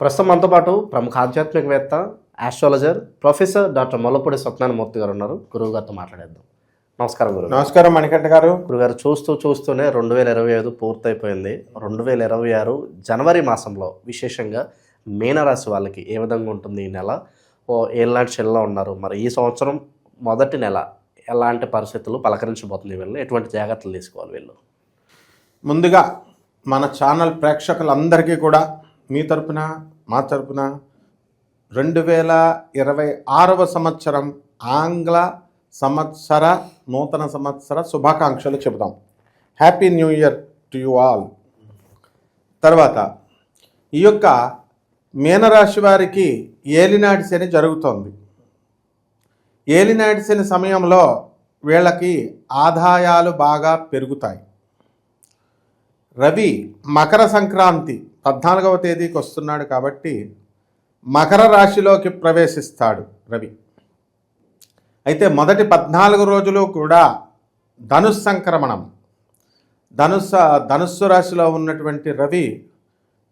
ప్రస్తుతం మనతో పాటు ప్రముఖ ఆధ్యాత్మికవేత్త, astrologer professor doctor Mollapudi Satyanarayana Murthy గారు ఉన్నారు. గురువు గారితో మాట్లాడేద్దాం. నమస్కారం గురువు. నమస్కారం మణికంఠ గారు. గురుగారు, చూస్తూనే 2025 పూర్తయిపోయింది. 2026 జనవరి మాసంలో విశేషంగా మీనరాశి వాళ్ళకి ఏ విధంగా ఉంటుంది ఈ నెల? ఏళ్ళనాటి చెల్లో ఉన్నారు. మరి ఈ సంవత్సరం మొదటి నెల ఎలాంటి పరిస్థితులు పలకరించబోతుంది? వీళ్ళు ఎటువంటి జాగ్రత్తలు తీసుకోవాలి? వీళ్ళు ముందుగా మన ఛానల్ ప్రేక్షకులందరికీ కూడా మీ తరపున మా తరపున 2026వ సంవత్సరం ఆంగ్ల సంవత్సర నూతన సంవత్సర శుభాకాంక్షలు చెబుదాం. Happy new year to you all. తర్వాత ఈ యొక్క మీనరాశి వారికి ఏలినాటి శని జరుగుతోంది. ఏలినాటి శని సమయంలో వీళ్ళకి ఆదాయాలు బాగా పెరుగుతాయి. రవి మకర సంక్రాంతి 14వ తేదీకి వస్తున్నాడు కాబట్టి మకర రాశిలోకి ప్రవేశిస్తాడు రవి. అయితే మొదటి 14 రోజులు కూడా ధనుస్సు సంక్రమణం. ధనుస్సు రాశిలో ఉన్నటువంటి రవి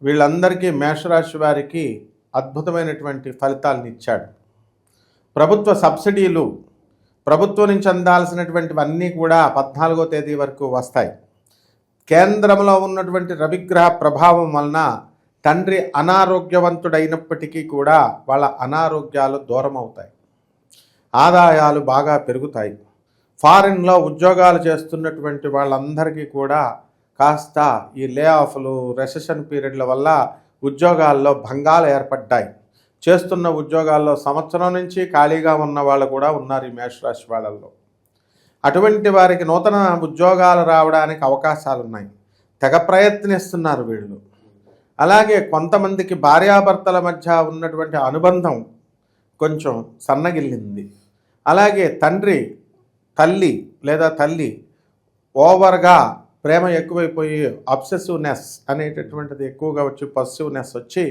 వీళ్ళందరికీ మేషరాశి వారికి అద్భుతమైనటువంటి ఫలితాలను ఇచ్చాడు. ప్రభుత్వ సబ్సిడీలు, ప్రభుత్వం నుంచి అందాల్సినటువంటివన్నీ కూడా 14వ తేదీ వరకు వస్తాయి. కేంద్రంలో ఉన్నటువంటి రవిగ్రహ ప్రభావం వలన తండ్రి అనారోగ్యవంతుడైనప్పటికీ కూడా వాళ్ళ అనారోగ్యాలు దూరం అవుతాయి. ఆదాయాలు బాగా పెరుగుతాయి. ఫారిన్లో ఉద్యోగాలు చేస్తున్నటువంటి వాళ్ళందరికీ కూడా కాస్త ఈ లే ఆఫ్లు, రెసెషన్ పీరియడ్ల వల్ల ఉద్యోగాల్లో భంగాలు ఏర్పడ్డాయి. చేస్తున్న ఉద్యోగాల్లో సంవత్సరం నుంచి ఖాళీగా ఉన్న వాళ్ళు కూడా ఉన్నారు ఈ మేషరాశి వాళ్ళల్లో. అటువంటి వారికి నూతన ఉద్యోగాలు రావడానికి అవకాశాలు ఉన్నాయి. తెగ ప్రయత్నిస్తున్నారు వీళ్ళు. అలాగే కొంతమందికి భార్యాభర్తల మధ్య ఉన్నటువంటి అనుబంధం కొంచెం సన్నగిల్లింది. అలాగే తల్లి ఓవర్గా ప్రేమ ఎక్కువైపోయి అబ్సెసివ్నెస్ అనేటటువంటిది ఎక్కువగా వచ్చి పొసెసివ్నెస్ వచ్చి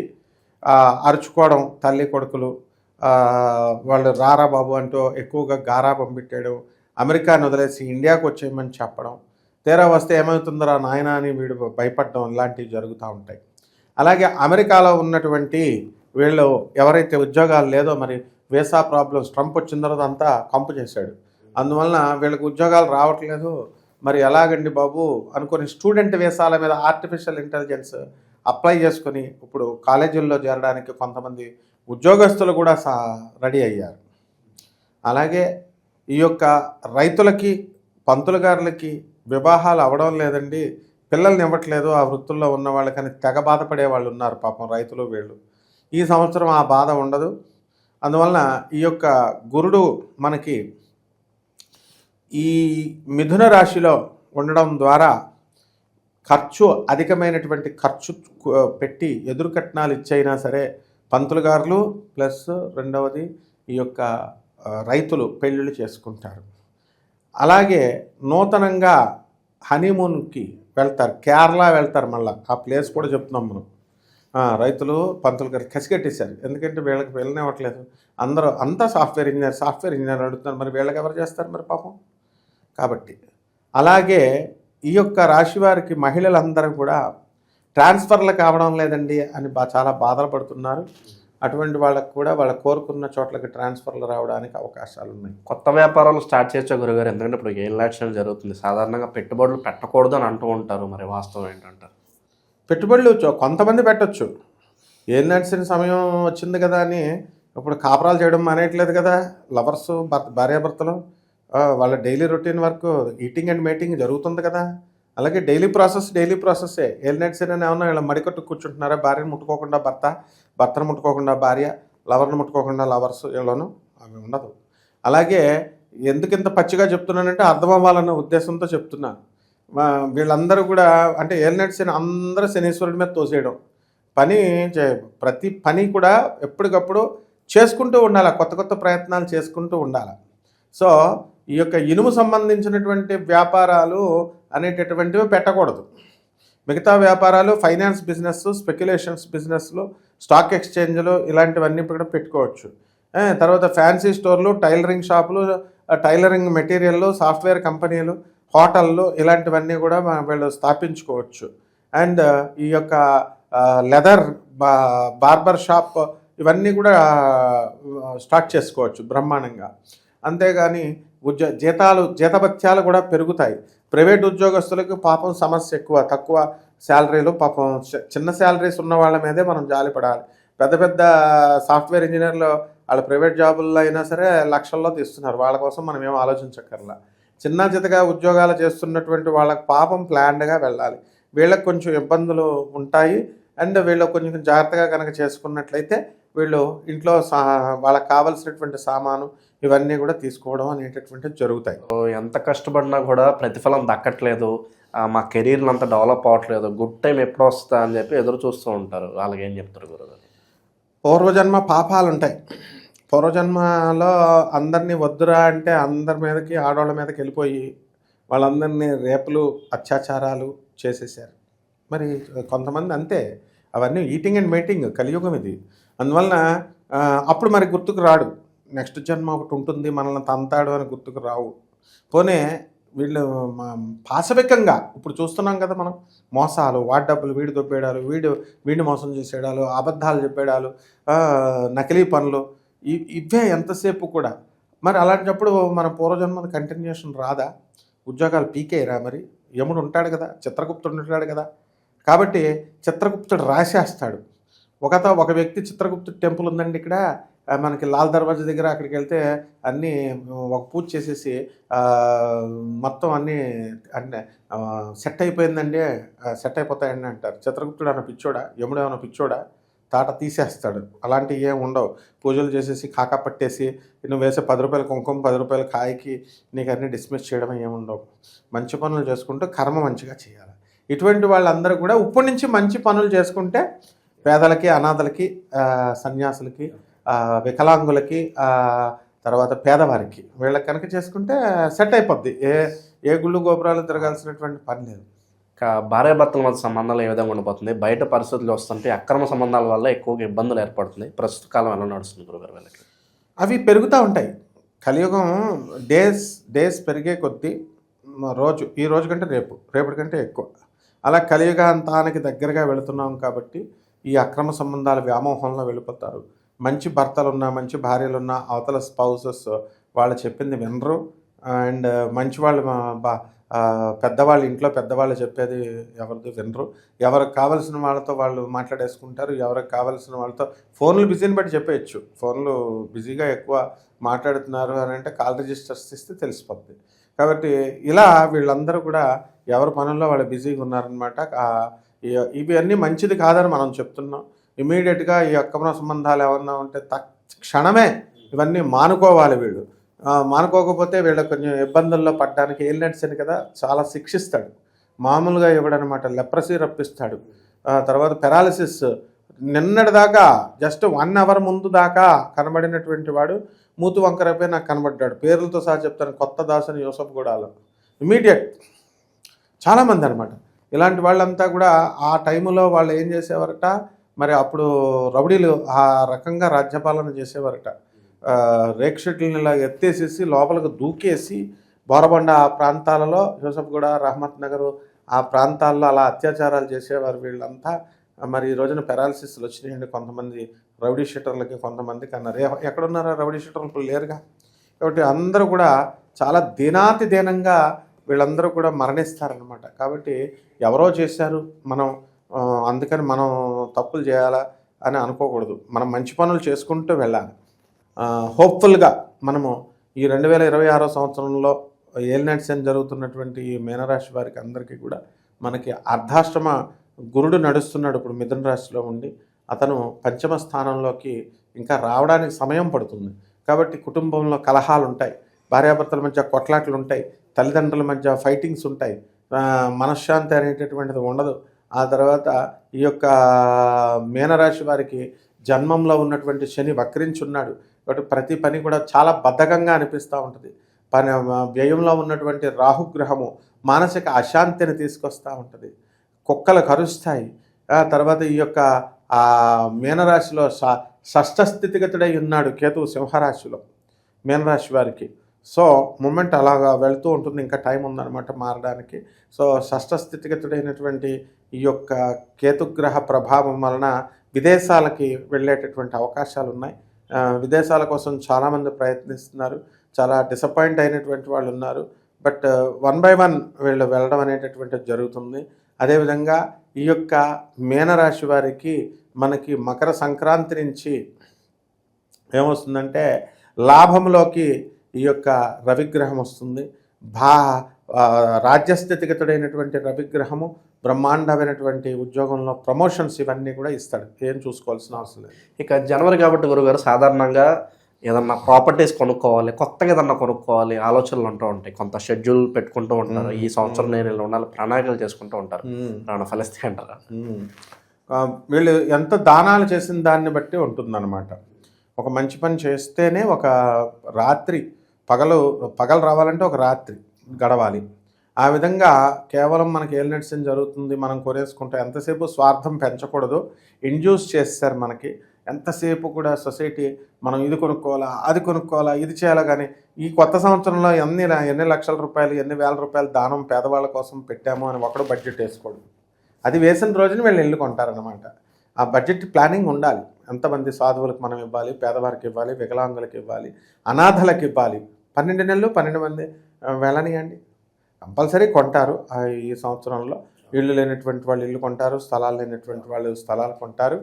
అరుచుకోవడం, తల్లి కొడుకులు వాళ్ళు రారా బాబు అంటూ ఎక్కువగా గారాబం పెట్టాడు. అమెరికాను వదిలేసి ఇండియాకు వచ్చేయమని చెప్పడం, తీరా వస్తే ఏమవుతుందరా నాయన అని వీడు భయపడడం, ఇలాంటివి జరుగుతూ ఉంటాయి. అలాగే అమెరికాలో ఉన్నటువంటి వీళ్ళు ఎవరైతే ఉద్యోగాలు లేదో, మరి వీసా ప్రాబ్లమ్స్ ట్రంప్ వచ్చిన తర్వాత అంతా కంపు చేశాడు. అందువలన వీళ్ళకి ఉద్యోగాలు రావట్లేదు. మరి ఎలాగండి బాబు అనుకొని స్టూడెంట్ వీసాల మీద ఆర్టిఫిషియల్ ఇంటెలిజెన్స్ అప్లై చేసుకొని ఇప్పుడు కాలేజీల్లో చేరడానికి కొంతమంది ఉద్యోగస్తులు కూడా రెడీ అయ్యారు. అలాగే ఈ యొక్క రైతులకి, పంతులు గారులకి వివాహాలు అవ్వడం లేదండి, పిల్లల్ని ఇవ్వట్లేదు ఆ వృత్తుల్లో ఉన్న వాళ్ళకని తెగ బాధపడే వాళ్ళు ఉన్నారు పాపం రైతులు వీళ్ళు. ఈ సంవత్సరం ఆ బాధ ఉండదు. అందువలన ఈ యొక్క గురుడు మనకి ఈ మిథున రాశిలో ఉండడం ద్వారా అధికమైనటువంటి ఖర్చు పెట్టి ఎదురు కట్నాలు ఇచ్చైనా సరే పంతులు గారులు ప్లస్ రెండవది ఈ యొక్క రైతులు పెళ్ళిళ్ళు చేసుకుంటారు. అలాగే నూతనంగా హనీమూన్కి వెళ్తారు, కేరళ వెళ్తారు. మళ్ళీ ఆ ప్లేస్ కూడా చెప్తున్నాం మనం. రైతులు పంతులు గారు కసిగట్టేశారు. ఎందుకంటే వీళ్ళకి వెళ్ళనివ్వట్లేదు. అంతా సాఫ్ట్వేర్ ఇంజనీర్ అడుగుతున్నారు. మరి వీళ్ళకి ఎవరు చేస్తారు మరి పాపం? కాబట్టి అలాగే ఈ యొక్క రాశి వారికి మహిళలందరూ కూడా ట్రాన్స్ఫర్లు కావడం లేదండి అని చాలా బాధలు పడుతున్నారు. అటువంటి వాళ్ళకు కూడా వాళ్ళు కోరుకున్న చోట్లకి ట్రాన్స్ఫర్లు రావడానికి అవకాశాలు ఉన్నాయి. కొత్త వ్యాపారాలు స్టార్ట్ చేయొచ్చా గురుగారు? ఎందుకంటే ఇప్పుడు ఏళ్ళనాటి జరుగుతుంది. సాధారణంగా పెట్టుబడులు పెట్టకూడదు అని అంటూ ఉంటారు. మరి వాస్తవం ఏంటంటారు? పెట్టుబడులు కొంతమంది పెట్టచ్చు. ఏళ్ళనాటి సమయం వచ్చింది కదా అని ఇప్పుడు కాపురాలు చేయడం మానేయట్లేదు కదా. లవర్స్, భార్యాభర్తలు వాళ్ళ daily routine work, eating and meeting జరుగుతుంది కదా. అలాగే డైలీ ప్రాసెస్సే. ఏలినాటి శని ఏమన్నా వీళ్ళ మడికట్టు కూర్చుంటున్నారా? భార్యను ముట్టుకోకుండా భర్తను ముట్టుకోకుండా భార్య, లవర్ను ముట్టుకోకుండా లవర్స్, వీళ్ళను అవి ఉండదు. అలాగే ఎందుకింత పచ్చిగా చెప్తున్నానంటే అర్థం అవ్వాలన్న ఉద్దేశంతో చెప్తున్నాను. వీళ్ళందరూ కూడా అంటే ఏలినాటి శని అందరూ శనీశ్వరుడి మీద తోసేయడం ప్రతి పని కూడా ఎప్పటికప్పుడు చేసుకుంటూ ఉండాలి. కొత్త ప్రయత్నాలు చేసుకుంటూ ఉండాలి. సో ఈ యొక్క ఇనుము సంబంధించినటువంటి వ్యాపారాలు అనేటటువంటివి పెట్టకూడదు. మిగతా వ్యాపారాలు ఫైనాన్స్ బిజినెస్, స్పెక్యులేషన్స్ బిజినెస్లు, స్టాక్ ఎక్స్చేంజ్లు ఇలాంటివన్నీ కూడా పెట్టుకోవచ్చు. తర్వాత ఫ్యాన్సీ స్టోర్లు, టైలరింగ్ షాపులు, టైలరింగ్ మెటీరియల్లు, సాఫ్ట్వేర్ కంపెనీలు, హోటళ్ళు ఇలాంటివన్నీ కూడా వీళ్ళు స్థాపించుకోవచ్చు. అండ్ ఈ యొక్క లెదర్, బార్బర్ షాప్ ఇవన్నీ కూడా స్టార్ట్ చేసుకోవచ్చు బ్రహ్మాండంగా. అంతేగాని జీతభత్యాలు కూడా పెరుగుతాయి. ప్రైవేట్ ఉద్యోగస్తులకు పాపం సమస్య తక్కువ శాలరీలు, పాపం చిన్న శాలరీస్ ఉన్న వాళ్ళ మీదే మనం జాలిపడాలి. పెద్ద పెద్ద సాఫ్ట్వేర్ ఇంజనీర్లు వాళ్ళ ప్రైవేట్ జాబుల్లో అయినా సరే లక్షల్లో తీస్తున్నారు. వాళ్ళ కోసం మనం ఏం ఆలోచించక్కర్లా. చిన్న చితగా ఉద్యోగాలు చేస్తున్నటువంటి వాళ్ళకి పాపం ప్లాన్డ్గా వెళ్ళాలి. వీళ్ళకి కొంచెం ఇబ్బందులు ఉంటాయి. అండ్ వీళ్ళు కొంచెం జాగ్రత్తగా కనుక చేసుకున్నట్లయితే వీళ్ళు ఇంట్లో వాళ్ళకి కావాల్సినటువంటి సామాను ఇవన్నీ కూడా తీసుకోవడం అనేటటువంటివి జరుగుతాయి. ఎంత కష్టపడినా కూడా ప్రతిఫలం దక్కట్లేదు, మా కెరీర్లు అంతా డెవలప్ అవ్వట్లేదు, గుడ్ టైం ఎప్పుడు వస్తా అని చెప్పి ఎదురు చూస్తూ ఉంటారు. వాళ్ళకి ఏం చెప్తారు గురుగారు? పూర్వజన్మ పాపాలు ఉంటాయి. పూర్వజన్మలో అందరినీ వద్దురా అంటే అందరి మీదకి, ఆడవాళ్ళ మీదకి వెళ్ళిపోయి వాళ్ళందరినీ రేపులు, అత్యాచారాలు చేసేసారు. మరి కొంతమంది అంతే, అవన్నీ ఈటింగ్ అండ్ మేటింగ్, కలియుగం ఇది. అందువలన అప్పుడు మరి గుర్తుకు రాడు, నెక్స్ట్ జన్మ ఒకటి ఉంటుంది మనల్ని తంతాడు అని గుర్తుకు రావు. పోనీ వీళ్ళు పాశవికంగా ఇప్పుడు చూస్తున్నాం కదా మనం, మోసాలు, వాడి డబ్బులు వీడి దొబ్బేయడాలు, వీడిని మోసం చేసేయడాలు, అబద్ధాలు చెప్పేయడాలు, నకిలీ పనులు, ఇవే ఎంతసేపు కూడా. మరి అలాంటప్పుడు మన పూర్వజన్మది కంటిన్యూషన్ రాదా? ఉద్యోగాలు పీకేయరా? మరి యముడు ఉంటాడు కదా, చిత్రగుప్తుడు ఉంటాడు కదా. కాబట్టి చిత్రగుప్తుడు రాసేస్తాడు. ఒక వ్యక్తి చిత్రగుప్తుడు టెంపుల్ ఉందండి ఇక్కడ మనకి లాల్ దర్వాజా దగ్గర, అక్కడికి వెళ్తే అన్నీ ఒక పూజ చేసేసి మొత్తం అన్నీ సెట్ అయిపోయిందండి, సెట్ అయిపోతాయండి అంటారు. చిత్రగుప్తుడు అన్న పిచ్చోడా, యముడు ఏమన్నా పిచ్చోడా? తాట తీసేస్తాడు. అలాంటివి ఏం ఉండవు. పూజలు చేసేసి కాకా పట్టేసి నువ్వు వేసే 10 రూపాయల కుంకుమ, 10 రూపాయల కాయకి నీకు అన్నీ డిస్మిస్ చేయడం ఏముండవు. మంచి పనులు చేసుకుంటూ కర్మ మంచిగా చేయాలి. ఇటువంటి వాళ్ళందరూ కూడా ఇప్పటి నుంచి మంచి పనులు చేసుకుంటే పేదలకి, అనాథలకి, సన్యాసులకి, వికలాంగులకి, తర్వాత పేదవారికి, వీళ్ళకి కనుక చేసుకుంటే సెట్ అయిపోద్ది. ఏ గుళ్ళు గోపురాలు తిరగాల్సినటువంటి పని లేదు. భార్యాభర్తల మధ్య సంబంధాలు ఏ విధంగా ఉండిపోతుంది? బయట పరిస్థితులు వస్తుంటే అక్రమ సంబంధాల వల్ల ఎక్కువగా ఇబ్బందులు ఏర్పడుతుంది. ప్రస్తుత కాలం ఎలా నడుస్తుంది గురుగారు వీళ్ళకి? అవి పెరుగుతూ ఉంటాయి. కలియుగం డేస్ పెరిగే కొద్దీ ఈ రోజు కంటే రేపటి కంటే ఎక్కువ, అలా కలియుగాంతానికి దగ్గరగా వెళుతున్నాం. కాబట్టి ఈ అక్రమ సంబంధాల వ్యామోహంలో వెళ్ళిపోతారు. మంచి భర్తలున్నా, మంచి భార్యలున్నా అవతల స్పౌసెస్ వాళ్ళు చెప్పింది వినరు. అండ్ మంచి వాళ్ళు పెద్దవాళ్ళు, ఇంట్లో పెద్దవాళ్ళు చెప్పేది ఎవరిది వినరు. ఎవరికి కావాల్సిన వాళ్ళతో వాళ్ళు మాట్లాడేసుకుంటారు. ఎవరికి కావాల్సిన వాళ్ళతో ఫోన్లు బిజీని బట్టి చెప్పేయచ్చు. ఫోన్లు బిజీగా ఎక్కువ మాట్లాడుతున్నారు అని అంటే కాల్ రిజిస్టర్స్ ఇస్తే తెలిసిపోద్ది. కాబట్టి ఇలా వీళ్ళందరూ కూడా ఎవరి పనుల్లో వాళ్ళు బిజీగా ఉన్నారనమాట. ఇవి అన్నీ మంచిది కాదని మనం చెప్తున్నాం. ఇమీడియట్గా ఈ అక్రమ సంబంధాలు ఏమన్నా ఉంటే క్షణమే ఇవన్నీ మానుకోవాలి. వీళ్ళు మానుకోకపోతే వీళ్ళకి కొంచెం ఇబ్బందుల్లో పడడానికి ఏలినట్స్ అని కదా చాలా శిక్షిస్తాడు. మామూలుగా ఇవ్వడనమాట, లెప్రసీ రప్పిస్తాడు. తర్వాత పెరాలిసిస్, నిన్నటిదాకా జస్ట్ 1 అవర్ ముందు దాకా కనబడినటువంటి వాడు మూతు వంకరైపోయి నాకు కనబడ్డాడు. పేర్లతో సహా చెప్తాను, కొత్త దాసుని యూసఫ్ గూడాలో ఇమీడియట్. చాలామంది అనమాట. ఇలాంటి వాళ్ళంతా కూడా ఆ టైంలో వాళ్ళు ఏం చేసేవారట, మరి అప్పుడు రౌడీలు ఆ రకంగా రాజ్యపాలన చేసేవారట. రేక్షిట్లని ఇలా ఎత్తేసేసి లోపలికి దూకేసి బోరబండ ఆ ప్రాంతాలలో, యూసఫ్గూడ, రహమత్ నగర్ ఆ ప్రాంతాల్లో అలా అత్యాచారాలు చేసేవారు వీళ్ళంతా. మరి ఈ రోజున పెరాలసిస్లు వచ్చినాయండి కొంతమంది రౌడీ షీటర్లకి, కొంతమందికి అన్నారు. ఎక్కడున్నారా రౌడీ షీటర్లు? ఇప్పుడు లేరుగా. కాబట్టి అందరూ కూడా చాలా దీనంగా వీళ్ళందరూ కూడా మరణిస్తారనమాట. కాబట్టి ఎవరో చేశారు, అందుకని మనం తప్పులు చేయాలా అని అనుకోకూడదు. మనం మంచి పనులు చేసుకుంటూ వెళ్ళాలి. హోప్ఫుల్గా మనము ఈ 2026 సంవత్సరంలో ఏలినాటి శని జరుగుతున్నటువంటి ఈ మీనరాశి వారికి అందరికీ కూడా మనకి అర్ధాష్టమ గురుడు నడుస్తున్నాడు ఇప్పుడు మిథున రాశిలో ఉండి. అతను పంచమ స్థానంలోకి ఇంకా రావడానికి సమయం పడుతుంది. కాబట్టి కుటుంబంలో కలహాలు ఉంటాయి, భార్యాభర్తల మధ్య కొట్లాట్లు ఉంటాయి, తల్లిదండ్రుల మధ్య ఫైటింగ్స్ ఉంటాయి, మనశ్శాంతి అనేటటువంటిది ఉండదు. ఆ తర్వాత ఈ యొక్క మీనరాశి వారికి జన్మంలో ఉన్నటువంటి శని వక్రించున్నాడు. కాబట్టి ప్రతి పని కూడా చాలా బద్ధకంగా అనిపిస్తూ ఉంటుంది. వ్యయంలో ఉన్నటువంటి రాహుగ్రహము మానసిక అశాంతిని తీసుకొస్తూ ఉంటుంది. కుక్కలు కరుస్తాయి. తర్వాత ఈ యొక్క మీనరాశిలో షష్ఠ స్థితిగతుడై ఉన్నాడు కేతువు సింహరాశిలో. మీనరాశి వారికి సో మూమెంట్ అలాగా వెళ్తూ ఉంటుంది, ఇంకా టైం ఉందన్నమాట మారడానికి. సో షష్ఠ స్థితిగతుడైనటువంటి ఈ యొక్క కేతుగ్రహ ప్రభావం వలన విదేశాలకి వెళ్ళేటటువంటి అవకాశాలు ఉన్నాయి. విదేశాల కోసం చాలామంది ప్రయత్నిస్తున్నారు, చాలా డిసప్పాయింట్ అయినటువంటి వాళ్ళు ఉన్నారు. బట్ వన్ బై వన్ వీళ్ళు వెళ్ళడం అనేటటువంటిది జరుగుతుంది. అదేవిధంగా ఈ యొక్క మీనరాశి వారికి మనకి మకర సంక్రాంతి నుంచి ఏమొస్తుందంటే లాభంలోకి ఈ యొక్క రవిగ్రహం వస్తుంది. రాజ్యస్థితిగతుడైనటువంటి రవిగ్రహము బ్రహ్మాండమైనటువంటి ఉద్యోగంలో ప్రమోషన్స్ ఇవన్నీ కూడా ఇస్తాడు, ఏం చూసుకోవాల్సిన అవసరం లేదు. ఇక జనవరి కాబట్టి గురుగారు సాధారణంగా ఏదన్నా ప్రాపర్టీస్ కొనుక్కోవాలి, కొత్తగా ఏదన్నా కొనుక్కోవాలి ఆలోచనలు ఉంటూ ఉంటాయి, కొంత షెడ్యూల్ పెట్టుకుంటూ ఉంటారు, ఈ సంవత్సరం నేను ఇలా ఉండాలి ప్రణాళికలు చేసుకుంటూ ఉంటారు, ఫలిస్తాయి అంటారా? వీళ్ళు ఎంత దానాలు చేసిన దాన్ని బట్టి ఉంటుందన్నమాట. ఒక మంచి పని చేస్తేనే ఒక రాత్రి పగలు రావాలంటే ఒక రాత్రి గడవాలి. ఆ విధంగా కేవలం మనకి ఏలినట్స్ జరుగుతుంది, మనం కొనేసుకుంటాం, ఎంతసేపు స్వార్థం పెంచకూడదు. ఇండ్యూస్ చేస్తారు మనకి, ఎంతసేపు కూడా సొసైటీ మనం ఇది కొనుక్కోవాలా అది కొనుక్కోవాలా ఇది చేయాలా, కానీ ఈ కొత్త సంవత్సరంలో ఎన్ని లక్షల రూపాయలు ఎన్ని వేల రూపాయలు దానం పేదవాళ్ళ కోసం పెట్టాము అని ఒకడు బడ్జెట్ వేసుకోడు. అది వేసిన రోజున వీళ్ళు ఇల్లు కొంటారనమాట. ఆ బడ్జెట్ ప్లానింగ్ ఉండాలి. ఎంతమంది సాధువులకు మనం ఇవ్వాలి, పేదవారికి ఇవ్వాలి, వికలాంగులకు ఇవ్వాలి, అనాథలకు ఇవ్వాలి. 12 నెలలు 12 మంది వెళ్ళనియండి, కంపల్సరీ కొంటారు. ఈ సంవత్సరంలో ఇళ్ళు లేనటువంటి వాళ్ళు ఇల్లు కొంటారు, స్థలాలు లేనటువంటి వాళ్ళు స్థలాలు కొంటారు,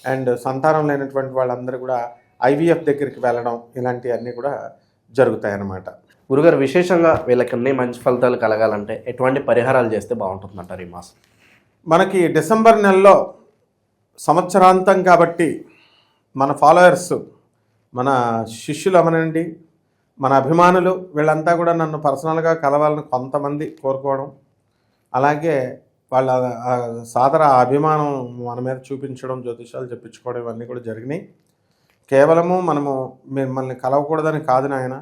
అండ్ సంతానం లేనటువంటి వాళ్ళందరూ కూడా IVF దగ్గరికి వెళ్ళడం ఇలాంటివన్నీ కూడా జరుగుతాయన్నమాట. గురుగారు విశేషంగా వీళ్ళకి అన్ని మంచి ఫలితాలు కలగాలంటే ఎటువంటి పరిహారాలు చేస్తే బాగుంటుందంటారు ఈ మాసం? మనకి డిసెంబర్ నెలలో సంవత్సరాంతం కాబట్టి మన ఫాలోయర్స్, మన శిష్యులు అమనండి, మన అభిమానులు వీళ్ళంతా కూడా నన్ను పర్సనల్గా కలవాలని కొంతమంది కోరుకోవడం, అలాగే వాళ్ళ సాదర అభిమానం మన మీద చూపించడం, జ్యోతిషాలు చెప్పించుకోవడం ఇవన్నీ కూడా జరిగినాయి. కేవలము మనము మిమ్మల్ని కలవకూడదని కాదు నాయన,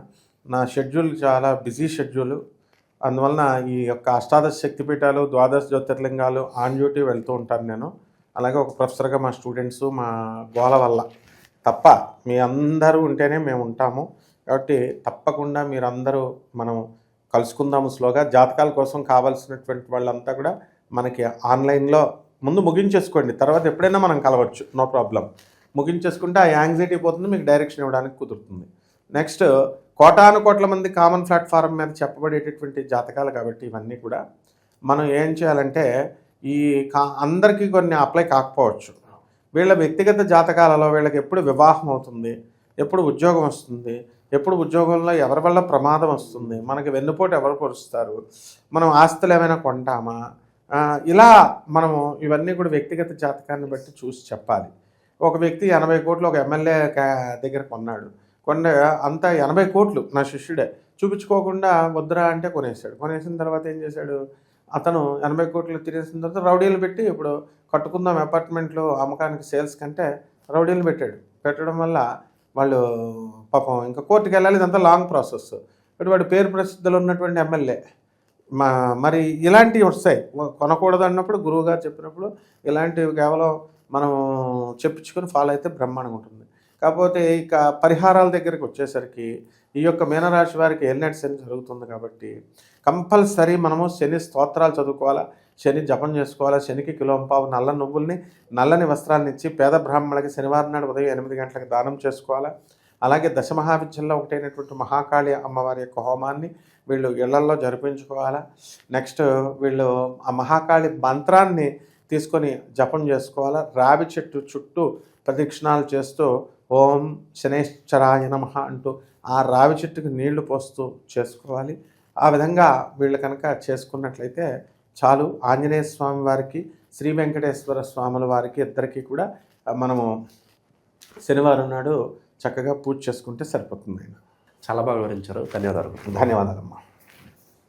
నా షెడ్యూల్ చాలా బిజీ షెడ్యూల్, అందువలన ఈ యొక్క అష్టాదశ శక్తిపీఠాలు 12 జ్యోతిర్లింగాలు ఆన్ డ్యూటీ వెళ్తూ ఉంటాను నేను. అలాగే ఒక ప్రొఫెసర్గా మా స్టూడెంట్స్ మా గోల వల్ల తప్ప మీ అందరూ ఉంటేనే మేము ఉంటాము. కాబట్టి తప్పకుండా మీరందరూ మనం కలుసుకుందాము స్లోగా. జాతకాల కోసం కావాల్సినటువంటి వాళ్ళంతా కూడా మనకి ఆన్లైన్లో ముందు ముగించేసుకోండి, తర్వాత ఎప్పుడైనా మనం కలవచ్చు, నో ప్రాబ్లం. ముగించేసుకుంటే ఆ యాంగ్జైటీ పోతుంది, మీకు డైరెక్షన్ ఇవ్వడానికి కుదురుతుంది. నెక్స్ట్ కోటాను కోట్ల మంది కామన్ ప్లాట్ఫారం మీద చెప్పబడేటటువంటి జాతకాలు కాబట్టి ఇవన్నీ కూడా మనం ఏం చేయాలంటే అందరికీ కొన్ని అప్లై కాకపోవచ్చు. వీళ్ళ వ్యక్తిగత జాతకాలలో వీళ్ళకి ఎప్పుడు వివాహం అవుతుంది, ఎప్పుడు ఉద్యోగం వస్తుంది, ఎప్పుడు ఉద్యోగంలో ఎవరి వల్ల ప్రమాదం వస్తుంది, మనకి వెన్నుపోటు ఎవరు పొరుస్తారు, మనం ఆస్తులు ఏమైనా కొంటామా, ఇలా మనము ఇవన్నీ కూడా వ్యక్తిగత జాతకాన్ని బట్టి చూసి చెప్పాలి. ఒక వ్యక్తి 80 కోట్లు ఒక ఎమ్మెల్యే దగ్గర కొన్నాడు, అంతా 80 కోట్లు నా శిష్యుడే, చూపించుకోకుండా వద్దురా అంటే కొనేసిన తర్వాత ఏం చేశాడు, అతను 80 కోట్లు తినేసిన తర్వాత రౌడీలు పెట్టి ఇప్పుడు కట్టుకుందాం అపార్ట్మెంట్లు అమ్మకానికి సేల్స్ కంటే రౌడీలు పెట్టడం వల్ల వాళ్ళు పాపం ఇంకా కోర్టుకు వెళ్ళాలి, ఇదంతా లాంగ్ ప్రాసెస్. బట్ వాడు పేరు ప్రసిద్ధులు ఉన్నటువంటి ఎమ్మెల్యే. మరి ఇలాంటివి వస్తాయి, కొనకూడదు అన్నప్పుడు గురువుగారు చెప్పినప్పుడు ఇలాంటివి కేవలం మనం చెప్పించుకొని ఫాలో అయితే బ్రహ్మాండంగా ఉంటుంది. కాకపోతే ఇక పరిహారాల దగ్గరికి వచ్చేసరికి ఈ యొక్క మీనరాశి వారికి ఏలినాటి శని జరుగుతుంది కాబట్టి కంపల్సరీ మనము శని స్తోత్రాలు చదువుకోవాలా, శని జపం చేసుకోవాలా, శనికి కిలోంపావు నల్ల నువ్వుల్ని నల్లని వస్త్రాలను ఇచ్చి పేద బ్రాహ్మణులకి శనివారం నాడు ఉదయం 8 గంటలకు దానం చేసుకోవాలా. అలాగే దశమహావిద్యల్లో ఒకటైనటువంటి మహాకాళి అమ్మవారి యొక్క హోమాన్ని వీళ్ళు ఇళ్లల్లో జరిపించుకోవాలా. నెక్స్ట్ వీళ్ళు ఆ మహాకాళి మంత్రాన్ని తీసుకొని జపం చేసుకోవాలా. రావి చెట్టు చుట్టూ ప్రదక్షిణాలు చేస్తూ ఓం శనేశ్వరాయ నమః అంటూ ఆ రావి చెట్టుకి నీళ్లు పోస్తూ చేసుకోవాలి. ఆ విధంగా వీళ్ళు కనుక చేసుకున్నట్లయితే చాలు. ఆంజనేయ స్వామి వారికి, శ్రీ వెంకటేశ్వర స్వాముల వారికి ఇద్దరికీ కూడా మనము శనివారం నాడు చక్కగా పూజ చేసుకుంటే సరిపోతుంది. చాలా బాగా వివరించారు. ధన్యవాదాలు. ధన్యవాదాలమ్మా.